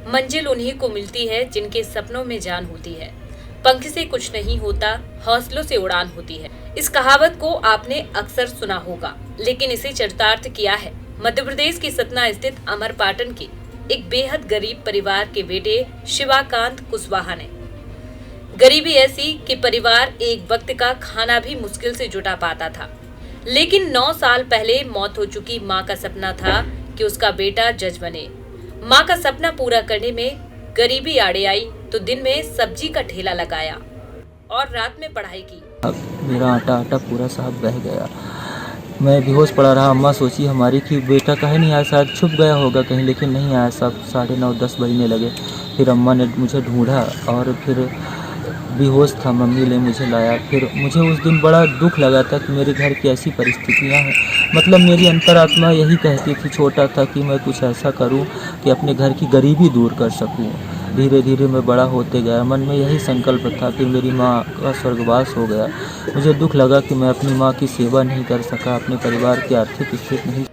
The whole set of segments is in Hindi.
मंजिल उन्हीं को मिलती है जिनके सपनों में जान होती है। पंख से कुछ नहीं होता, हौसलों से उड़ान होती है। इस कहावत को आपने अक्सर सुना होगा, लेकिन इसे चरितार्थ किया है मध्य प्रदेश की सतना स्थित अमरपाटन के एक बेहद गरीब परिवार के बेटे शिवाकांत कुशवाहा ने। गरीबी ऐसी कि परिवार एक वक्त का खाना भी मुश्किल से जुटा पाता था, लेकिन 9 साल पहले मौत हो चुकी मां का सपना था कि उसका बेटा जज बने। मां का सपना पूरा करने में गरीबी आड़े आई तो दिन में सब्जी का ठेला लगाया और रात में पढ़ाई की। अब मेरा आटा पूरा साहब बह गया। मैं बेहोश पड़ा रहा। अम्मा सोची हमारी कि बेटा कहीं नहीं आया, शायद छुप गया होगा कहीं, लेकिन नहीं आया। सब 9:30-10 बजने लगे। फिर अम्मा ने मुझे ढूंढा और फिर बेहोश था, मम्मी ने मुझे लाया। फिर मुझे उस दिन बड़ा दुख लगा था कि मेरे घर की ऐसी परिस्थितियां हैं। मतलब मेरी अंतरात्मा यही कहती थी, छोटा था, कि मैं कुछ ऐसा करूं कि अपने घर की गरीबी दूर कर सकूं। धीरे धीरे मैं बड़ा होते गया। मन में यही संकल्प था। फिर मेरी माँ का स्वर्गवास हो गया। मुझे दुख लगा कि मैं अपनी माँ की सेवा नहीं कर सका, अपने परिवार की आर्थिक स्थिति नहीं।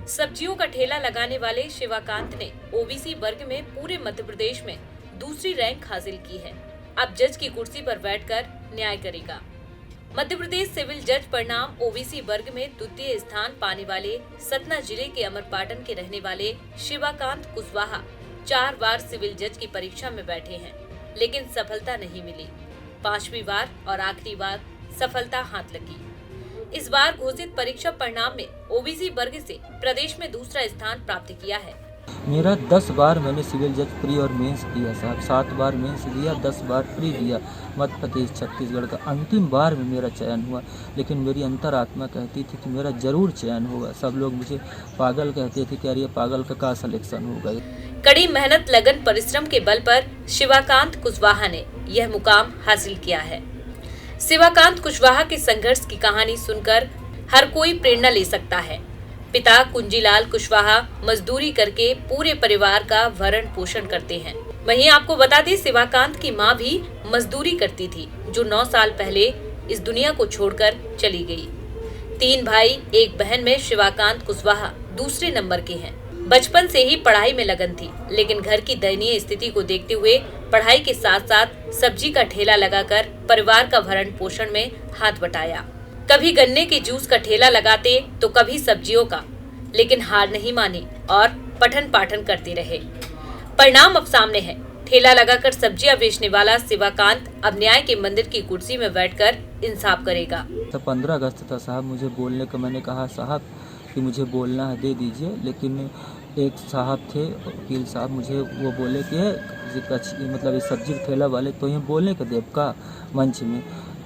सब्जियों का ठेला लगाने वाले शिवाकांत ने ओबीसी वर्ग में पूरे मध्य प्रदेश में दूसरी रैंक हासिल की है। अब जज की कुर्सी पर बैठकर न्याय करेगा। मध्य प्रदेश सिविल जज परिणाम ओबीसी वर्ग में द्वितीय स्थान पाने वाले सतना जिले के अमरपाटन के रहने वाले शिवाकांत कुशवाहा 4 बार सिविल जज की परीक्षा में बैठे हैं, लेकिन सफलता नहीं मिली। 5वीं बार और आखिरी बार सफलता हाथ लगी। इस बार घोषित परीक्षा परिणाम में ओबीसी वर्ग से प्रदेश में दूसरा स्थान प्राप्त किया है। मेरा 10 बार मैंने सिविल जज प्री और मेंस दिया साहब। 7 बार मेंस दिया, 10 बार प्री दिया। मध्य प्रदेश छत्तीसगढ़ का अंतिम बार में मेरा चयन हुआ, लेकिन मेरी अंतरात्मा कहती थी कि मेरा जरूर चयन होगा। सब लोग मुझे पागल कहते थे कि यार ये पागल का सिलेक्शन होगा। कड़ी मेहनत, लगन, परिश्रम के बल पर शिवाकांत कुशवाहा ने यह मुकाम हासिल किया है। शिवाकांत कुशवाहा के संघर्ष की कहानी सुनकर हर कोई प्रेरणा ले सकता है। पिता कुंजीलाल कुशवाहा मजदूरी करके पूरे परिवार का भरण पोषण करते हैं। वहीं आपको बता दें, शिवाकांत की मां भी मजदूरी करती थी, जो 9 साल पहले इस दुनिया को छोड़कर चली गई। 3 भाई 1 बहन में शिवाकांत कुशवाहा दूसरे नंबर के हैं। बचपन से ही पढ़ाई में लगन थी, लेकिन घर की दयनीय स्थिति को देखते हुए पढ़ाई के साथ साथ सब्जी का ठेला लगाकर परिवार का भरण पोषण में हाथ बटाया। कभी गन्ने के जूस का ठेला लगाते तो कभी सब्जियों का, लेकिन हार नहीं मानी और पठन पाठन करते रहे। परिणाम अब सामने है। ठेला लगाकर सब्जियां बेचने वाला शिवाकांत अब न्याय के मंदिर की कुर्सी में बैठकर इंसाफ करेगा। 15 अगस्त था साहब, मुझे बोलने का। मैंने कहा साहब कि मुझे बोलना है, दे दीजिए। लेकिन एक साहब थे, वकील साहब, मुझे वो बोले कि मतलब इस सब्जी के ठेला वाले तो ये बोलने का देव का मंच में।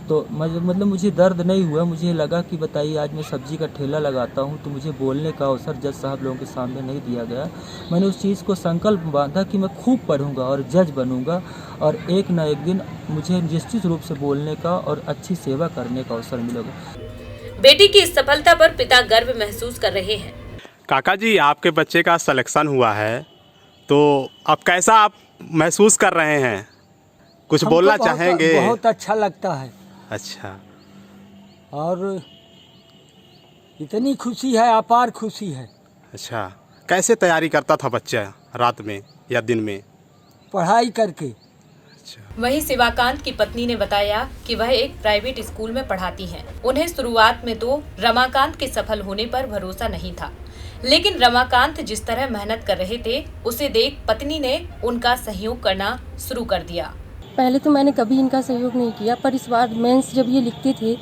तो मतलब मुझे दर्द नहीं हुआ। मुझे लगा कि बताइए, आज मैं सब्जी का ठेला लगाता हूँ तो मुझे बोलने का अवसर जज साहब लोगों के सामने नहीं दिया गया। मैंने उस चीज़ को संकल्प बांधा कि मैं खूब पढ़ूंगा और जज बनूंगा, और एक न एक दिन मुझे निश्चित रूप से बोलने का और अच्छी सेवा करने का अवसर मिलेगा। बेटी की इस सफलता पर पिता गर्व महसूस कर रहे हैं। काका जी, आपके बच्चे का सिलेक्शन हुआ है, तो अब कैसा आप महसूस कर रहे हैं? कुछ बोलना चाहेंगे? बहुत अच्छा लगता है। अच्छा। और इतनी खुशी है, अपार खुशी है। अच्छा, कैसे तैयारी करता था बच्चा, रात में या दिन में? पढ़ाई करके। अच्छा। वहीं शिवाकांत की पत्नी ने बताया कि वह एक प्राइवेट स्कूल में पढ़ाती हैं। उन्हें शुरुआत में तो रमाकांत के सफल होने पर भरोसा नहीं था, लेकिन रमाकांत जिस तरह मेहनत कर रहे थे, उसे देख पत्नी ने उनका सहयोग करना शुरू कर दिया। पहले तो मैंने कभी इनका सहयोग नहीं किया, पर इस बार मेंस जब ये लिखते थे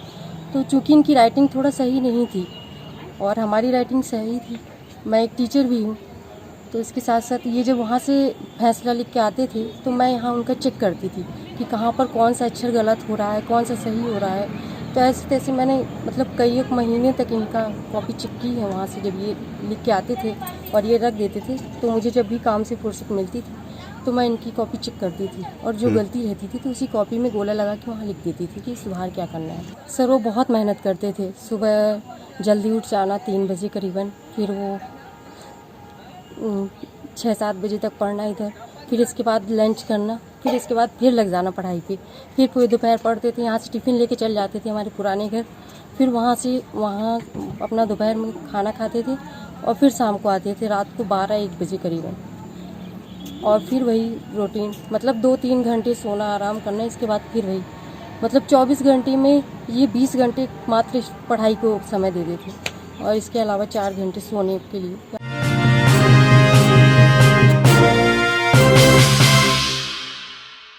तो चूंकि इनकी राइटिंग थोड़ा सही नहीं थी और हमारी राइटिंग सही थी, मैं एक टीचर भी हूँ, तो इसके साथ साथ ये जब वहाँ से फैसला लिख के आते थे तो मैं यहाँ उनका चेक करती थी कि कहाँ पर कौन सा अक्षर गलत हो रहा है, कौन सा सही हो रहा है। तो ऐसे तैसे मैंने मतलब कई एक महीने तक इनका कॉपी चेक की है। वहाँ से जब ये लिख के आते थे और ये रख देते थे, तो मुझे जब भी काम से फुर्सत मिलती थी तो मैं इनकी कॉपी चेक करती थी, और जो गलती रहती थी तो उसी कॉपी में गोला लगा के वहाँ लिख देती थी कि सुधार क्या करना है। सर वो बहुत मेहनत करते थे। सुबह जल्दी उठ जाना 3 बजे करीबन, फिर वो 6-7 बजे तक पढ़ना इधर, फिर इसके बाद लंच करना, फिर इसके बाद फिर लग जाना पढ़ाई पे। फिर पूरे दोपहर पढ़ते थे। यहाँ से टिफ़िन लेके चल जाते थे हमारे पुराने घर, फिर वहाँ से वहाँ अपना दोपहर में खाना खाते थे और फिर शाम को आते थे रात को 12-1 बजे करीबन। और फिर वही रूटीन, मतलब 2-3 घंटे सोना, आराम करना, इसके बाद फिर वही, मतलब 24 घंटे में ये 20 घंटे मात्र पढ़ाई को समय दे देते और इसके अलावा 4 घंटे सोने के लिए।